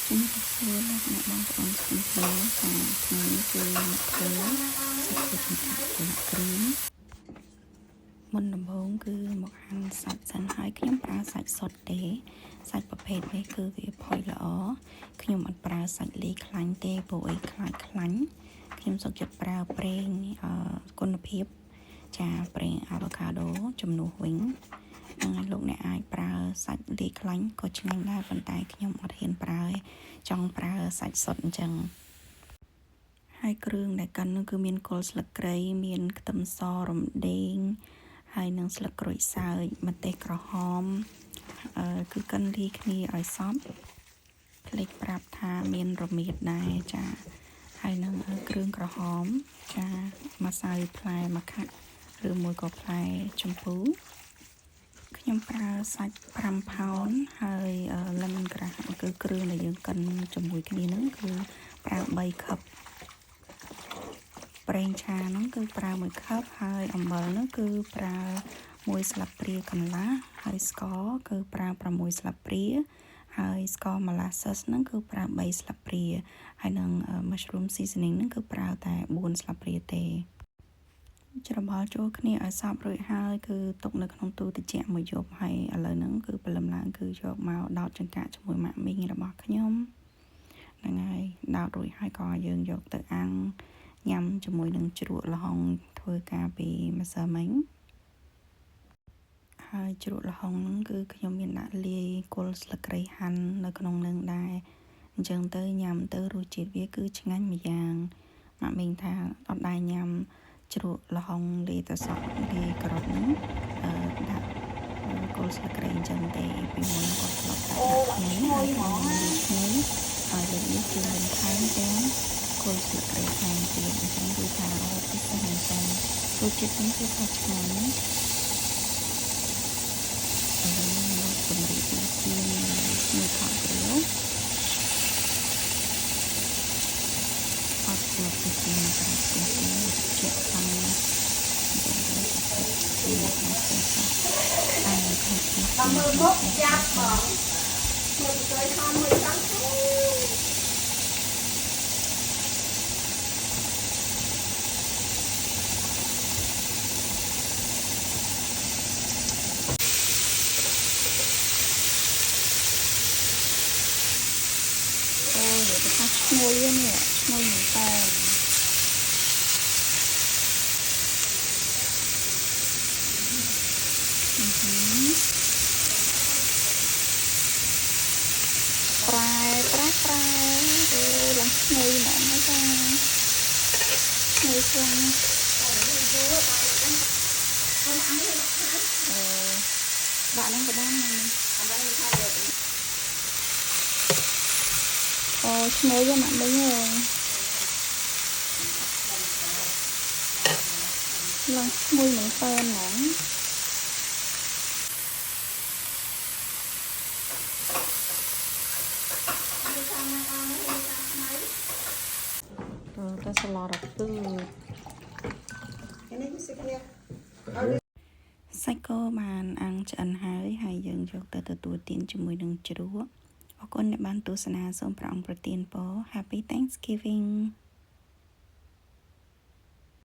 ជំរាបសួរលោកអ្នកបងប្អូនស្រីគ្នាថ្ងៃនេះគឺមកធ្វើសាច់គោចង្កាក់ជាគ្រឿងមុនដំបូងគឺមកហាន់សាច់សិនហើយខ្ញុំប្រើសាច់សុទ្ធទេសាច់ប្រភេទនេះគឺវាផុយល្អខ្ញុំអត់ប្រើសាច់លីខ្លាញ់ទេព្រោះអីខ្លាចខ្លាញ់ខ្ញុំសុខចិត្តប្រើប្រេងគុណភាពចាប្រេងអាវ៉ាកាដូជំនួសវិញហើយលោកអ្នកអាចប្រើសាច់លីខ្លាញ់ក៏ឆ្ងាញ់ដែរប៉ុន្តែខ្ញុំអត់ហ៊ានប្រើទេចង់ប្រើសាច់សុទ្ធអញ្ចឹងហើយគ្រឿងដែលកិននោះគឺមានគល់ស្លឹកគ្រៃមានខ្ទឹមសរំដេងហើយនឹងស្លឹកក្រូចសើចម្ទេសក្រហមគឺកិនលាយគ្នាឲ្យសព្វភ្លេចប្រាប់ថាមានរមៀតដែរចាហើយនឹងគ្រឿងក្រហមចាម្សៅផ្លែម្ខាក់ឬមួយក៏ផ្លែជម្ពូខ្ញុំប្រើសាច់5ផោនហើយ lemon grass គឺគ្រឿងដែលយើងកិនជាមួយគ្នាហ្នឹងគឺប្រើ3ខឹបប្រេងឆាហ្នឹងគឺប្រើ1ខឹបហើយអំបិលហ្នឹងគឺប្រើ1ស្លាបព្រាកន្លះហើយស្ករគឺប្រើ6ស្លាបព្រាហើយស្ករ molasses ហ្នឹងគឺប្រើ3ស្លាបព្រាហើយនឹង mushroom seasoning ហ្នឹងគឺប្រើតែ4ស្លាបព្រាទេច្របល់ចូលគ្នាឲ្យសព្វរួចហើយគឺទុកនៅក្នុងទូត្រជាក់មួយយប់ហើយឥឡូវហ្នឹងគឺព្រលឹមឡើងគឺយកមកដោតចង្កាក់ជាមួយម៉ាក់មីងរបស់ខ្ញុំហ្នឹងហើយដោតរួចហើយក៏យើងយកទៅអាំងញ៉ាំជាមួយនឹងជ្រក់ល្ហុងធ្វើការពីម្សិលមិញហើយជ្រក់ល្ហុងហ្នឹងគឺខ្ញុំមានដាក់លាយគល់ស្លឹកគ្រៃហាន់នៅក្នុងនឹងដែរអញ្ចឹងទៅញ៉ាំទៅរសជាតិវាគឺឆ្ងាញ់ម្យ៉ាងម៉ាក់មីងថាអត់ដែរញ៉ាំជ្រក់ល្ហុងលាយទៅសក់លាយការ៉ុតហ្នឹងដាក់គល់ស្លឹកគ្រៃអញ្ចឹងទេពីមុនគាត់ធ្លាប់ដាក់គ្នាហើយខ្ញុំលាយគ្នាហើយលើកនេះគឺមានថែមទាំងគល់ស្លឹកគ្រៃថែមទៀតអញ្ចឹងគឺថាពិសេសមែនតើរសជាតិនេះគឺថាឆ្ងាញ់មកជំរាបលាពីមួយខោគ្រឿអត់ស្លាប់ពីទីមកប្រាក់ទីជាក់ខាងយើងទៅទីមកផ្សេងៗហើយខាងទីមើលមុខយ៉ាប់បងមើលទៅខំមួយចាំឈ្ងុយនេះឈ្ងុយមែនតើប្រែឡើងឈ្ងុយហ្មងណាចាឈ្ងុយខ្លាំងដាក់ឡើងក៏បានអូឈ្ងុយហ្នឹងម៉ាក់មីងអើយឡើងឈ្ងុយមែនតើហ្មងទៅសឡរពឺសាច់គោបានអាំងឆ្អិនហើយយើងយកទៅទទួលទានជាមួយនឹងជ្រក់អរគុណដែលបានទស្សនាសូមព្រះអង្គប្រទានពរ Happy Thanksgiving